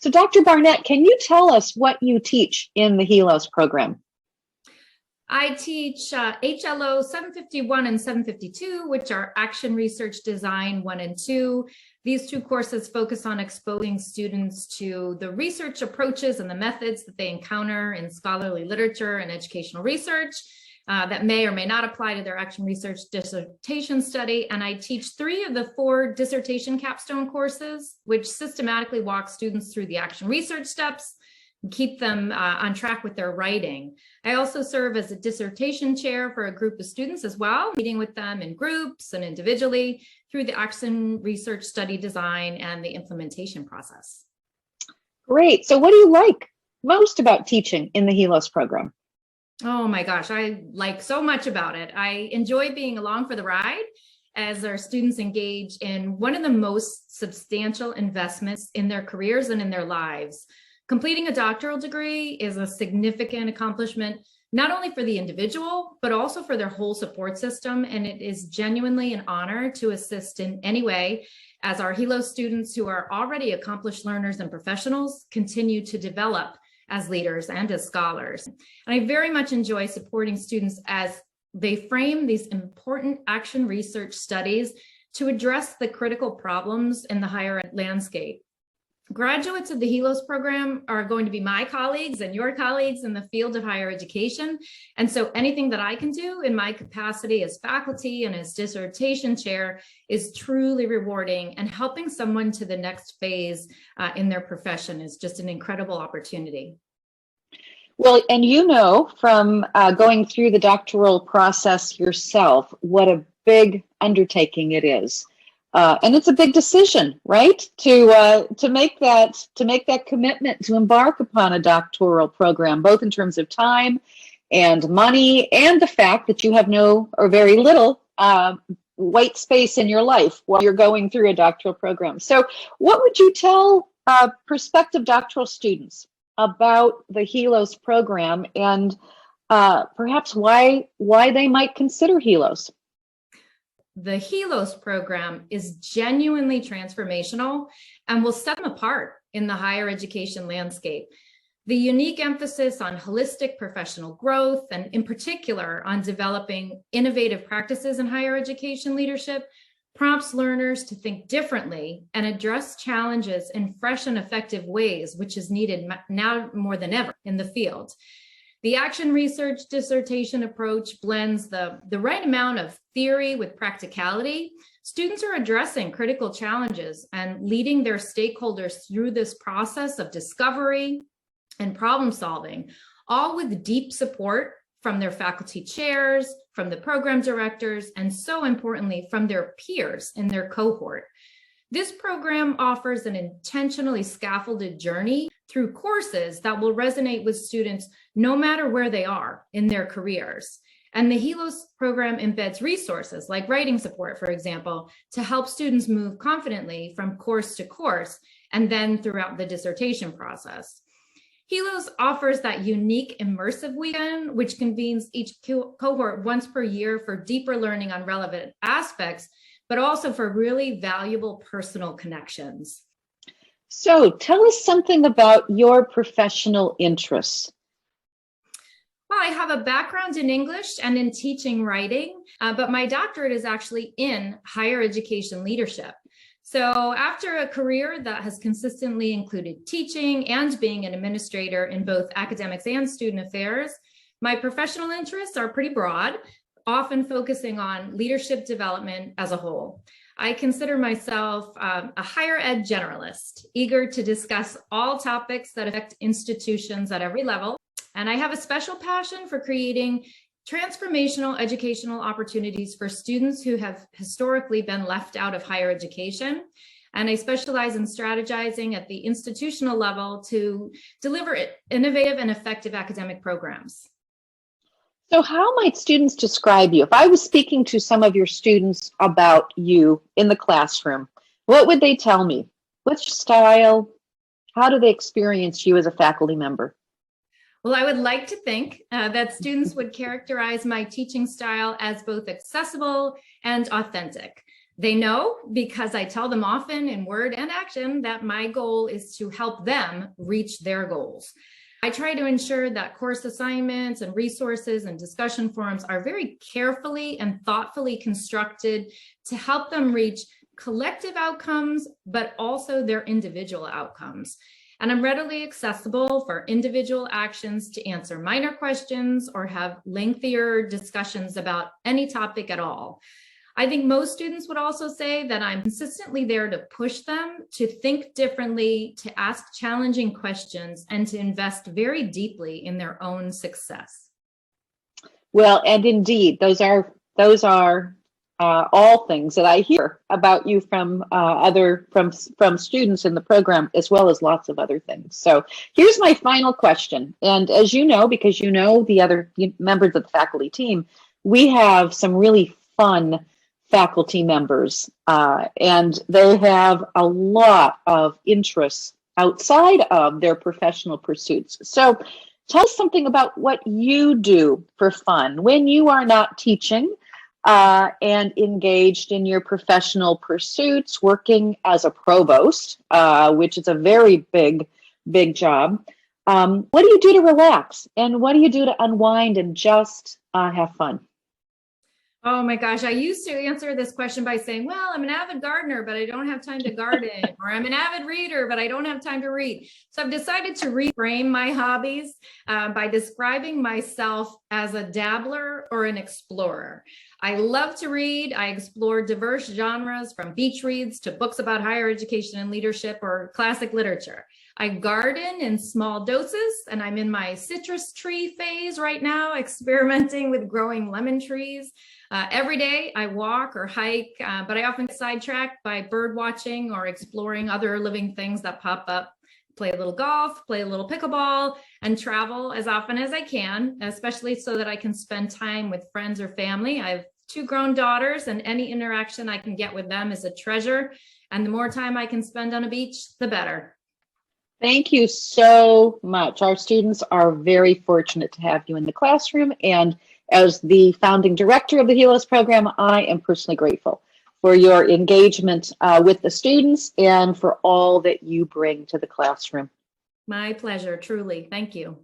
So Dr. Barnett, can you tell us what you teach in the HELOS program? I teach HLO 751 and 752, which are Action Research Design 1 and 2. These two courses focus on exposing students to the research approaches and the methods that they encounter in scholarly literature and educational research that may or may not apply to their action research dissertation study. And I teach 3 of the 4 dissertation capstone courses, which systematically walk students through the action research steps and keep them on track with their writing. I also serve as a dissertation chair for a group of students as well, meeting with them in groups and individually through the action research study design and the implementation process. Great. So what do you like most about teaching in the HELOS program? Oh my gosh, I like so much about it. I enjoy being along for the ride as our students engage in one of the most substantial investments in their careers and in their lives. Completing a doctoral degree is a significant accomplishment, not only for the individual, but also for their whole support system. And it is genuinely an honor to assist in any way as our HELOS students who are already accomplished learners and professionals continue to develop as leaders and as scholars. And I very much enjoy supporting students as they frame these important action research studies to address the critical problems in the higher ed landscape. Graduates of the HELOS program are going to be my colleagues and your colleagues in the field of higher education. And so anything that I can do in my capacity as faculty and as dissertation chair is truly rewarding, and helping someone to the next phase in their profession is just an incredible opportunity. Well, and you know from going through the doctoral process yourself, what a big undertaking it is. And it's a big decision, right? To make that commitment to embark upon a doctoral program, both in terms of time and money, and the fact that you have no or very little white space in your life while you're going through a doctoral program. So, what would you tell prospective doctoral students about the HELOS program, and perhaps why they might consider HELOS? The HELOS program is genuinely transformational and will set them apart in the higher education landscape. The unique emphasis on holistic professional growth, and in particular on developing innovative practices in higher education leadership, prompts learners to think differently and address challenges in fresh and effective ways, which is needed now more than ever in the field. The action research dissertation approach blends the right amount of theory with practicality. Students are addressing critical challenges and leading their stakeholders through this process of discovery and problem solving, all with deep support from their faculty chairs, from the program directors, and so importantly, from their peers in their cohort. This program offers an intentionally scaffolded journey through courses that will resonate with students no matter where they are in their careers. And the HELOS program embeds resources like writing support, for example, to help students move confidently from course to course and then throughout the dissertation process. HELOS offers that unique immersive weekend, which convenes each cohort once per year for deeper learning on relevant aspects, but also for really valuable personal connections. So tell us something about your professional interests. Well, I have a background in English and in teaching writing, but my doctorate is actually in higher education leadership. So after a career that has consistently included teaching and being an administrator in both academics and student affairs, my professional interests are pretty broad, often focusing on leadership development as a whole. I consider myself a higher ed generalist, eager to discuss all topics that affect institutions at every level. And I have a special passion for creating transformational educational opportunities for students who have historically been left out of higher education. And I specialize in strategizing at the institutional level to deliver innovative and effective academic programs. So how might students describe you? If I was speaking to some of your students about you in the classroom, what would they tell me? What's your style? How do they experience you as a faculty member? Well, I would like to think that students would characterize my teaching style as both accessible and authentic. They know because I tell them often in word and action that my goal is to help them reach their goals. I try to ensure that course assignments and resources and discussion forums are very carefully and thoughtfully constructed to help them reach collective outcomes, but also their individual outcomes. And I'm readily accessible for individual actions to answer minor questions or have lengthier discussions about any topic at all. I think most students would also say that I'm consistently there to push them to think differently, to ask challenging questions, and to invest very deeply in their own success. Well, and indeed, those are all things that I hear about you from from students in the program, as well as lots of other things. So here's my final question. And as you know, because you know the other members of the faculty team, we have some really fun faculty members, and they have a lot of interests outside of their professional pursuits. So tell us something about what you do for fun when you are not teaching and engaged in your professional pursuits, working as a provost, which is a very big job. What do you do to relax? And what do you do to unwind and just have fun? Oh my gosh, I used to answer this question by saying, well, I'm an avid gardener, but I don't have time to garden, or I'm an avid reader, but I don't have time to read. So I've decided to reframe my hobbies by describing myself as a dabbler or an explorer. I love to read. I explore diverse genres, from beach reads to books about higher education and leadership or classic literature. I garden in small doses, and I'm in my citrus tree phase right now, experimenting with growing lemon trees. Every day I walk or hike, but I often get sidetracked by bird watching or exploring other living things that pop up. Play a little golf, play a little pickleball, and travel as often as I can, especially so that I can spend time with friends or family. I have 2 grown daughters, and any interaction I can get with them is a treasure. And the more time I can spend on a beach, the better. Thank you so much. Our students are very fortunate to have you in the classroom, and as the founding director of the HELOS program, I am personally grateful for your engagement with the students and for all that you bring to the classroom. My pleasure, truly. Thank you.